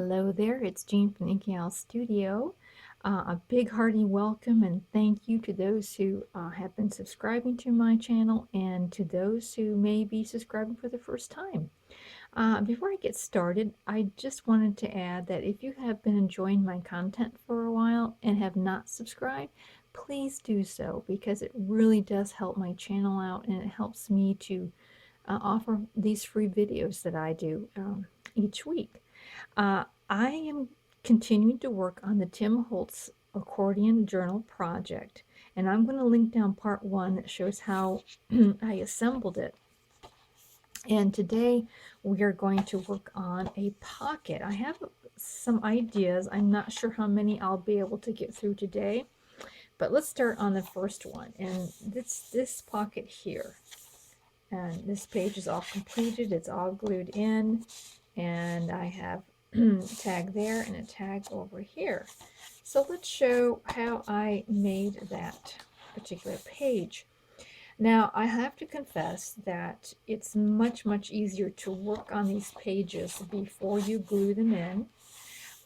Hello there, it's Jean from Inky Studio. A big hearty welcome and thank you to those who have been subscribing to my channel and to those who may be subscribing for the first time. Before I get started, I just wanted to add that if you have been enjoying my content for a while and have not subscribed, please do so because it really does help my channel out and it helps me to offer these free videos that I do each week. I am continuing to work on the Tim Holtz Accordion Journal project, and I'm going to link down part 1 that shows how I assembled it. And today we are going to work on a pocket. I have some ideas. I'm not sure how many I'll be able to get through today, but let's start on the first one. And this pocket here. And this page is all completed. It's all glued in, and I have tag there and a tag over here. So let's show how I made that particular page. Now I have to confess that it's much easier to work on these pages before you glue them in,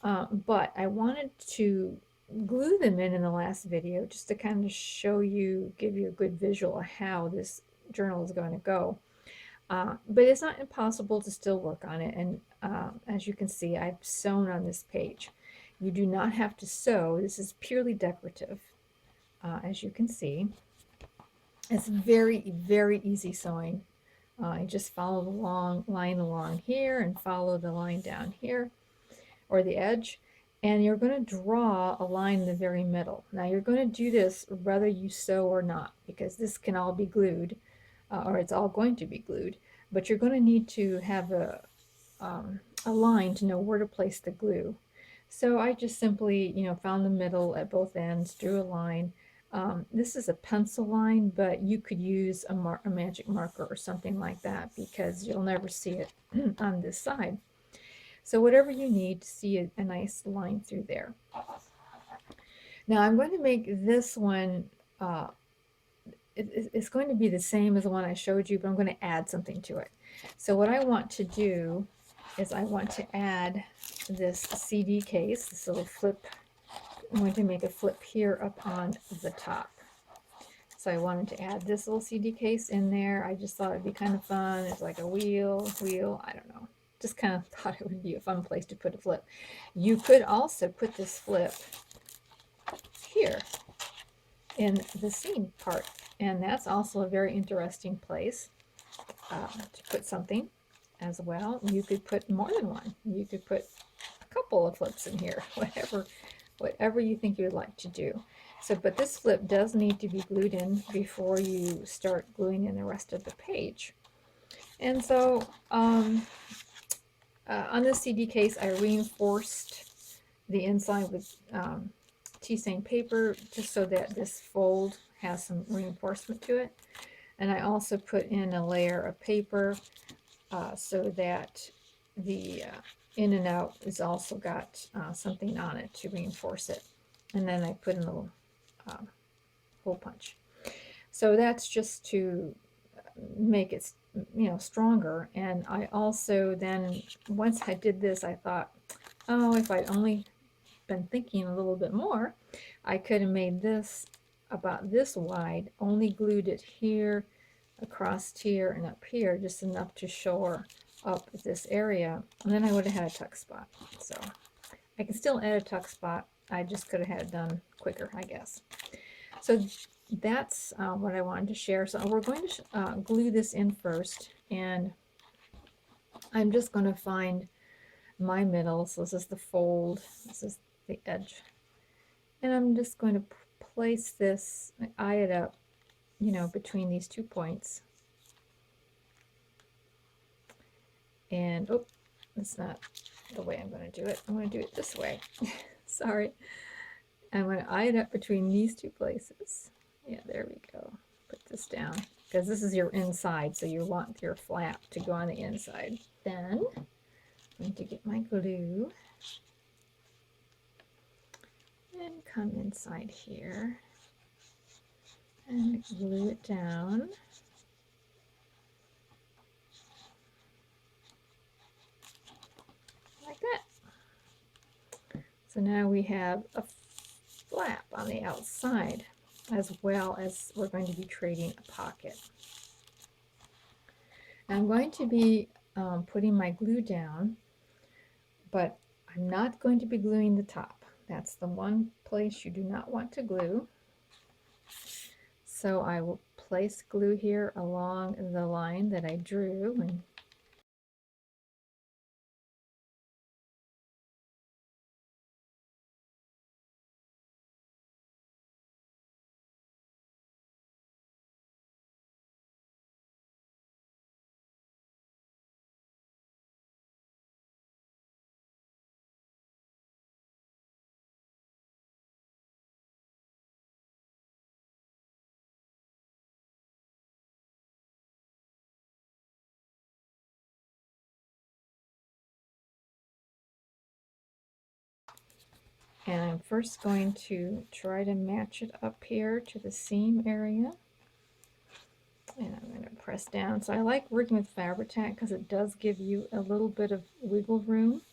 but I wanted to glue them in the last video just to kind of show you, give you a good visual of how this journal is going to go. But it's not impossible to still work on it, and as you can see, I've sewn on this page. You do not have to sew. This is purely decorative, as you can see. It's very easy sewing. You just follow the long line along here and follow the line down here, or the edge, and you're going to draw a line in the very middle. Now you're going to do this whether you sew or not, because this can all be glued. Or it's all going to be glued, but you're going to need to have a line to know where to place the glue. So I just simply, found the middle at both ends, drew a line. This is a pencil line, but you could use a magic marker or something like that because you'll never see it on this side. So whatever you need to see a nice line through there. Now I'm going to make this one it's going to be the same as the one I showed you, but I'm going to add something to it. So what I want to do is I want to add this CD case, this little flip. I'm going to make a flip here up on the top. So I wanted to add this little CD case in there. I just thought it'd be kind of fun. It's like a wheel, I don't know. Just kind of thought it would be a fun place to put a flip. You could also put this flip here in the seam part. And that's also a very interesting place to put something as well. You could put more than one. You could put a couple of flips in here, whatever you think you would like to do. So, but this flip does need to be glued in before you start gluing in the rest of the page. And so on this CD case, I reinforced the inside with tea-stained paper just so that this fold has some reinforcement to it. And I also put in a layer of paper so that the in and out has also got something on it to reinforce it. And then I put in a little hole punch. So that's just to make it, stronger. And I also then, once I did this, I thought, oh, if I'd only been thinking a little bit more, I could have made this about this wide, only glued it here, across here, and up here, just enough to shore up this area, and then I would have had a tuck spot. So I can still add a tuck spot. I just could have had it done quicker, I guess. So that's what I wanted to share. So we're going to glue this in first, and I'm just going to find my middle. So this is the fold, this is the edge, and I'm just going to place this, eye it up, between these 2 points. And oh, that's not the way I'm going to do it. I'm going to do it this way. Sorry. I'm going to eye it up between these 2 places. Yeah, there we go. Put this down because this is your inside, so you want your flap to go on the inside. Then I'm going to get my glue and come inside here and glue it down. Like that. So now we have a flap on the outside, as well as we're going to be creating a pocket. Now I'm going to be putting my glue down, but I'm not going to be gluing the top. That's the one place you do not want to glue. So I will place glue here along the line that I drew, and I'm first going to try to match it up here to the seam area. And I'm going to press down. So I like working with Fabri-Tac because it does give you a little bit of wiggle room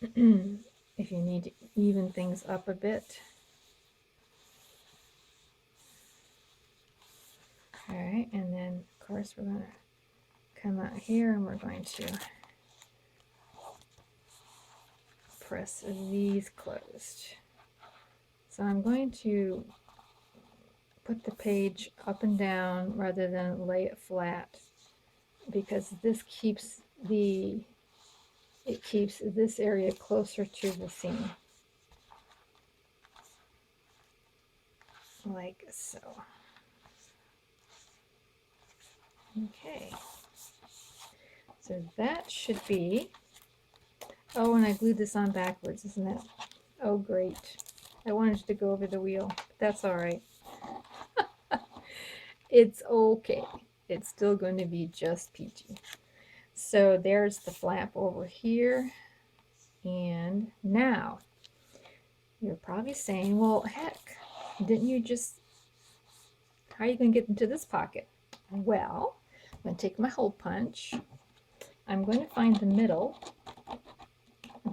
if you need to even things up a bit. All right, and then of course we're going to come out here and we're going to press these closed. So I'm going to put the page up and down rather than lay it flat, because this keeps this area closer to the seam, like so. Okay, so that should be, oh, and I glued this on backwards, isn't that, oh great, I wanted to go over the wheel, but that's all right. It's okay, it's still going to be just peachy. So there's the flap over here, and now you're probably saying, well, heck, didn't you just, how are you going to get into this pocket? Well, I'm going to take my hole punch. I'm going to find the middle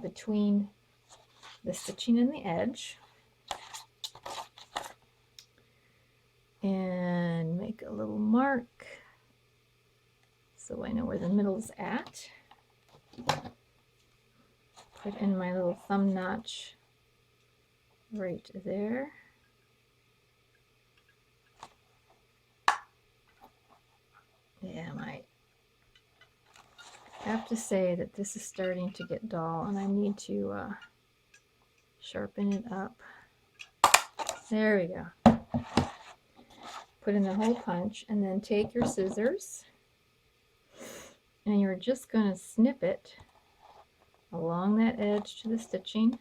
between the stitching and the edge, and make a little mark so I know where the middle is at. Put in my little thumb notch right there. Yeah, I have to say that this is starting to get dull and I need to sharpen it up. There we go. Put in the hole punch and then take your scissors and you're just going to snip it along that edge to the stitching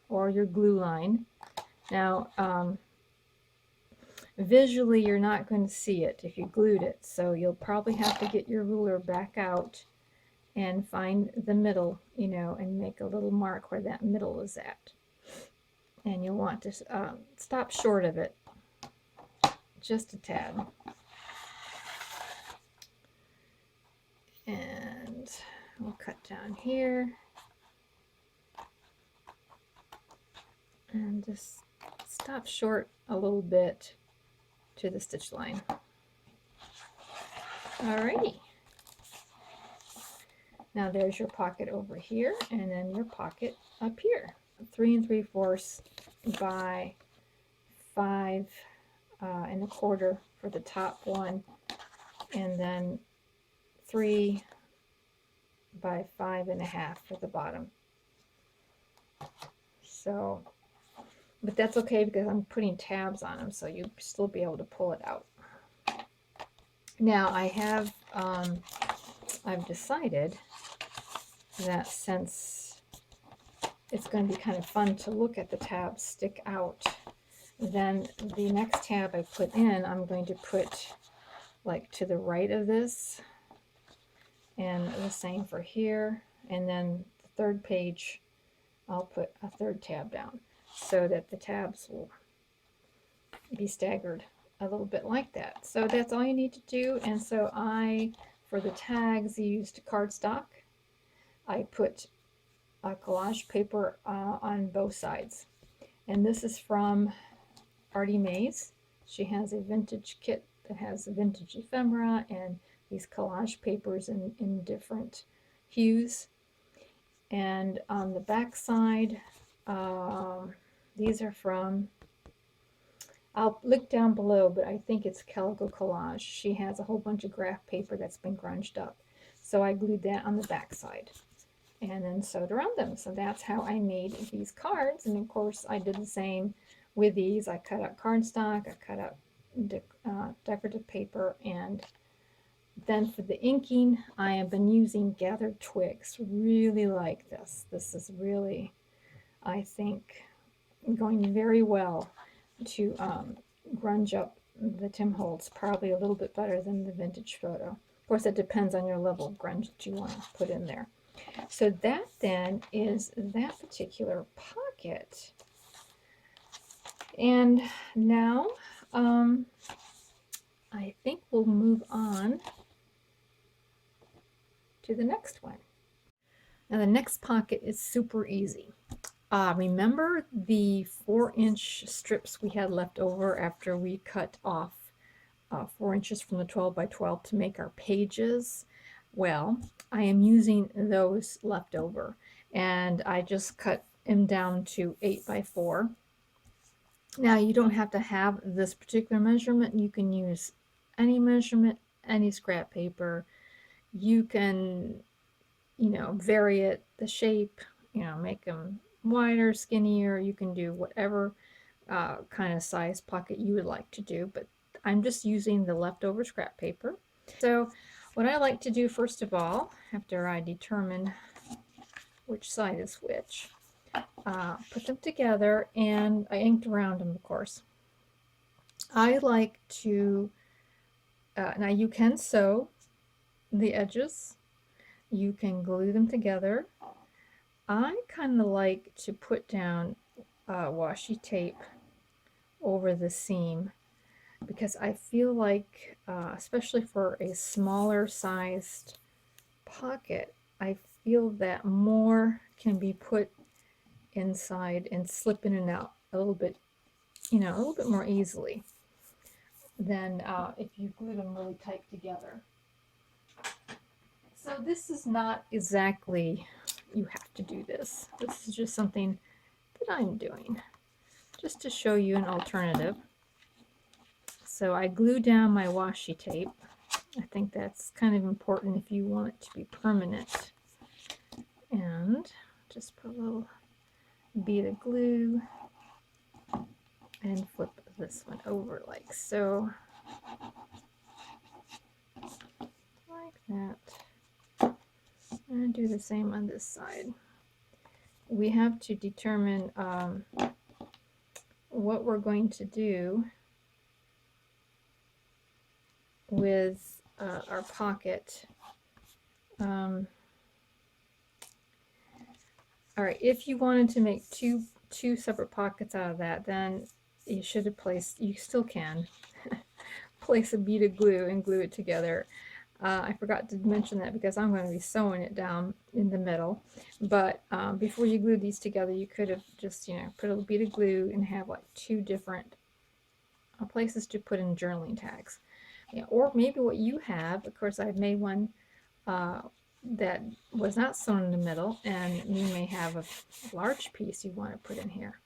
or your glue line. Now, visually you're not going to see it if you glued it, so you'll probably have to get your ruler back out and find the middle, you know, and make a little mark where that middle is at. And you'll want to stop short of it just a tad. And we'll cut down here and just stop short a little bit to the stitch line. Alrighty. Now there's your pocket over here, and then your pocket up here. 3 3/4 by 5 1/4 for the top one, and then 3 by 5 1/2 for the bottom. So, but that's okay because I'm putting tabs on them, so you'll still be able to pull it out. Now I have, I've decided that since it's going to be kind of fun to look at the tabs stick out, then the next tab I put in, I'm going to put like to the right of this, and the same for here, and then the third page I'll put a third tab down so that the tabs will be staggered a little bit like that. So that's all you need to do. And so I, for the tags, used cardstock. I put collage paper on both sides. And this is from Artie Mays. She has a vintage kit that has a vintage ephemera and these collage papers in different hues. And on the back side, these are from, I'll link down below, but I think it's Calico Collage. She has a whole bunch of graph paper that's been grunged up. So I glued that on the back side and then sewed around them. So that's how I made these cards. And of course I did the same with these. I cut out cardstock, I cut out decorative paper, and then for the inking, I have been using gathered twigs. Really like this. This is really, I think, going very well to grunge up the Tim Holtz, probably a little bit better than the vintage photo. Of course, it depends on your level of grunge that you want to put in there. So that then is that particular pocket. And now I think we'll move on to the next one. Now the next pocket is super easy. Remember the 4-inch strips we had left over after we cut off 4 inches from the 12 by 12 to make our pages? Well, I am using those left over, and I just cut them down to 8 by 4. Now you don't have to have this particular measurement. You can use any measurement, any scrap paper. You can, vary it, the shape, make them wider, skinnier. You can do whatever kind of size pocket you would like to do, but I'm just using the leftover scrap paper. So what I like to do first of all, after I determine which side is which, put them together, and I inked around them, of course. I like to, now you can sew the edges, you can glue them together. I kind of like to put down washi tape over the seam, because I feel like, especially for a smaller sized pocket, I feel that more can be put inside and slip in and out a little bit, a little bit more easily than if you glue them really tight together. So this is not exactly, you have to do this. This is just something that I'm doing just to show you an alternative. So I glue down my washi tape. I think that's kind of important if you want it to be permanent. And just put a little bead of glue and flip this one over like so. Like that. And do the same on this side. We have to determine what we're going to do with our pocket. All right, if you wanted to make two separate pockets out of that, then you should have placed, you still can place a bead of glue and glue it together. I forgot to mention that because I'm going to be sewing it down in the middle. But before you glue these together, you could have just, put a bead of glue and have like 2 different places to put in journaling tags. Yeah, or maybe what you have, of course, I've made one that was not sewn in the middle, and you may have a large piece you want to put in here.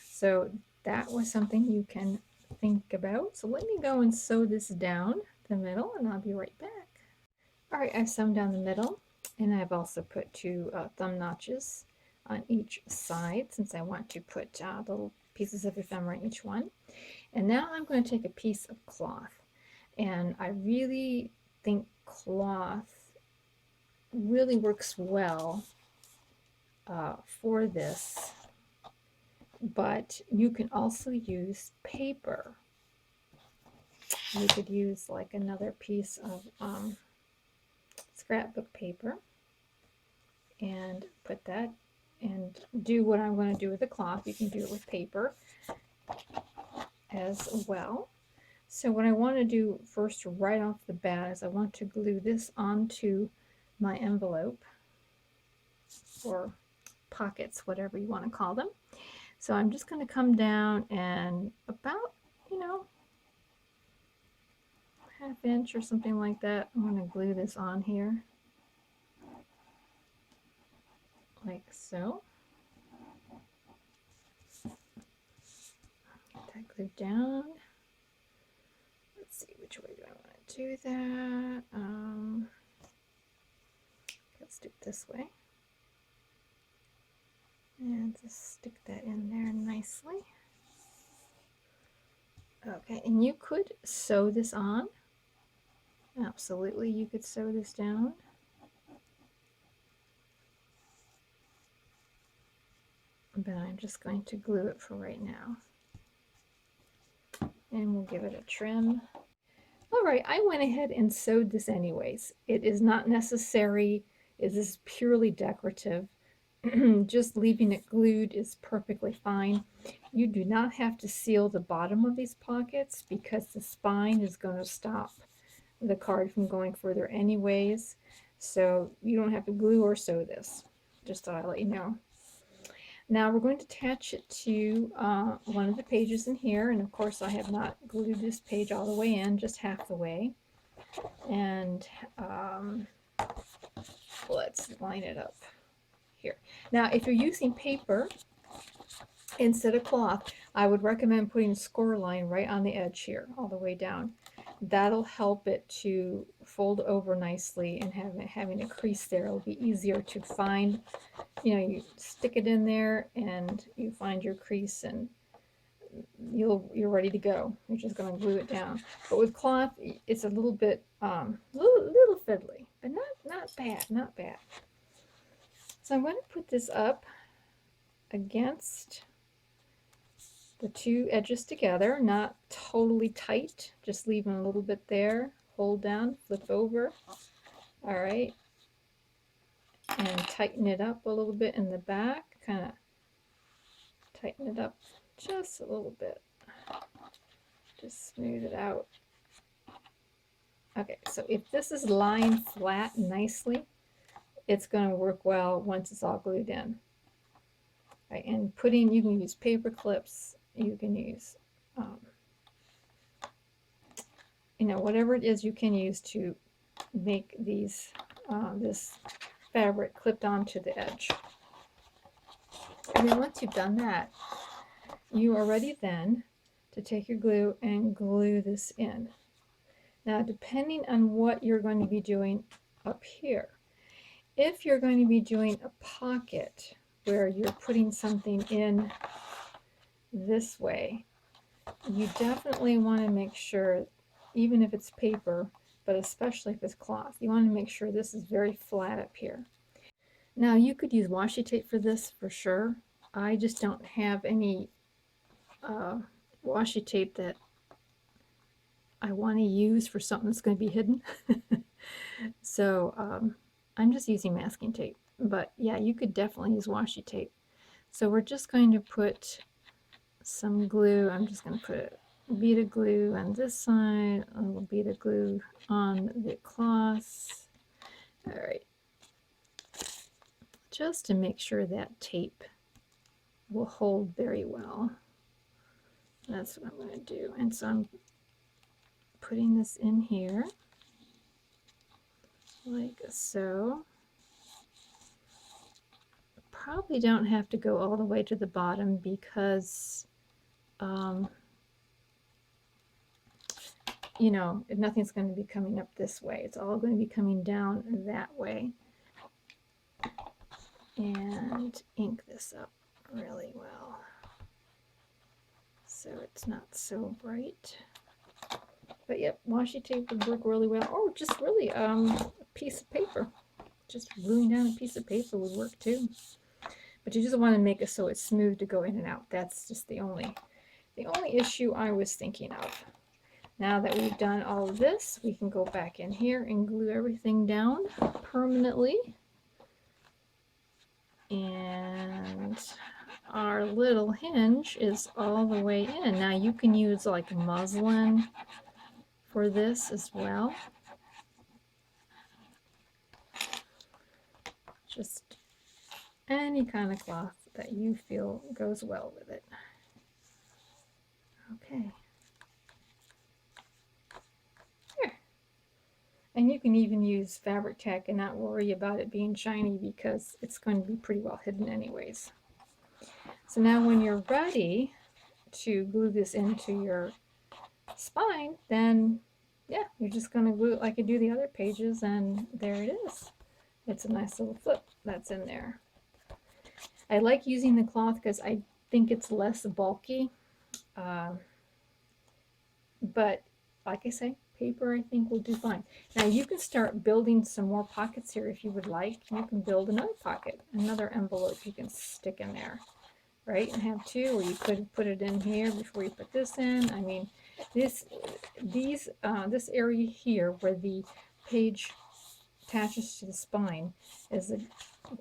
So that was something you can think about. So let me go and sew this down the middle, and I'll be right back. All right, I've sewn down the middle, and I've also put 2 thumb notches on each side, since I want to put little pieces of ephemera in each one. And now I'm going to take a piece of cloth, and I really think cloth really works well for this, but you can also use paper. You could use like another piece of scrapbook paper and put that and do what I'm going to do with the cloth. You can do it with paper as well. So what I want to do first right off the bat is I want to glue this onto my envelope, or pockets, whatever you want to call them. So I'm just going to come down and about, you know, ½ inch or something like that. I'm going to glue this on here like so. Get that glued down. Let's see, which way do I want to do that? Let's do it this way. And just stick that in there nicely. Okay, and you could sew this on. Absolutely, you could sew this down. But I'm just going to glue it for right now. And we'll give it a trim. All right, I went ahead and sewed this anyways. It is not necessary. It is purely decorative. Just leaving it glued is perfectly fine. You do not have to seal the bottom of these pockets because the spine is going to stop the card from going further anyways. So you don't have to glue or sew this. Just thought I'd let you know. Now we're going to attach it to one of the pages in here, and of course I have not glued this page all the way in, just half the way. And let's line it up here. Now if you're using paper instead of cloth, I would recommend putting a score line right on the edge here, all the way down. That'll help it to fold over nicely, and having a crease there, it'll be easier to find. You know, you stick it in there and you find your crease and you're ready to go. You're just going to glue it down. But with cloth, it's a little bit little fiddly, but not bad, not bad. So I'm going to put this up against the two edges together, not totally tight, just leaving a little bit there. Hold down, flip over. All right. And tighten it up a little bit in the back. Kind of tighten it up just a little bit. Just smooth it out. Okay, so if this is lying flat nicely, it's going to work well once it's all glued in. Right, and you can use paper clips. You can use, you know, whatever it is you can use to make these this fabric clipped onto the edge. And then once you've done that, you are ready then to take your glue and glue this in. Now, depending on what you're going to be doing up here, if you're going to be doing a pocket where you're putting something in this way, you definitely want to make sure, even if it's paper, but especially if it's cloth, you want to make sure this is very flat up here. Now, you could use washi tape for this for sure. I just don't have any washi tape that I want to use for something that's going to be hidden. So I'm just using masking tape. But yeah, you could definitely use washi tape. So we're just going to put some glue. I'm just going to put a bead of glue on this side, a little bead of glue on the cloth. All right. Just to make sure that tape will hold very well. That's what I'm going to do. And so I'm putting this in here like so. Probably don't have to go all the way to the bottom because you know, nothing's going to be coming up this way. It's all going to be coming down that way. And ink this up really well so it's not so bright. But yep, washi tape would work really well. Or just really a piece of paper. Just gluing down a piece of paper would work too. But you just want to make it so it's smooth to go in and out. That's just the only issue I was thinking of. Now that we've done all of this, we can go back in here and glue everything down permanently. And our little hinge is all the way in. Now you can use like muslin for this as well. any kind of cloth that you feel goes well with it. Okay. Here. And you can even use fabric tack and not worry about it being shiny because it's going to be pretty well hidden anyways. So now when you're ready to glue this into your spine, then yeah, you're just going to glue it like you do the other pages, and there it is. It's a nice little flip that's in there. I like using the cloth because I think it's less bulky, but like I say, paper I think will do fine. Now you can start building some more pockets here if you would like. You can build another pocket, another envelope you can stick in there, right? And have two, or you could put it in here before you put this in. I mean, this area here where the page attaches to the spine is a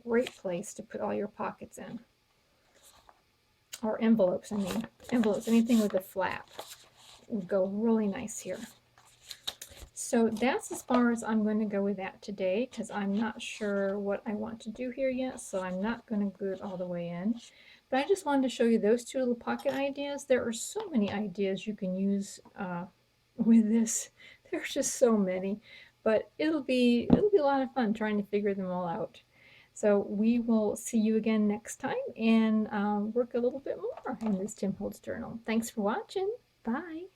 great place to put all your pockets in. Or envelopes, I mean. Envelopes, anything with a flap would go really nice here. So that's as far as I'm going to go with that today, because I'm not sure what I want to do here yet, so I'm not going to glue it all the way in. But I just wanted to show you those two little pocket ideas. There are so many ideas you can use with this. There's just so many, but it'll be a lot of fun trying to figure them all out. So we will see you again next time and work a little bit more in this Tim Holtz journal. Thanks for watching. Bye.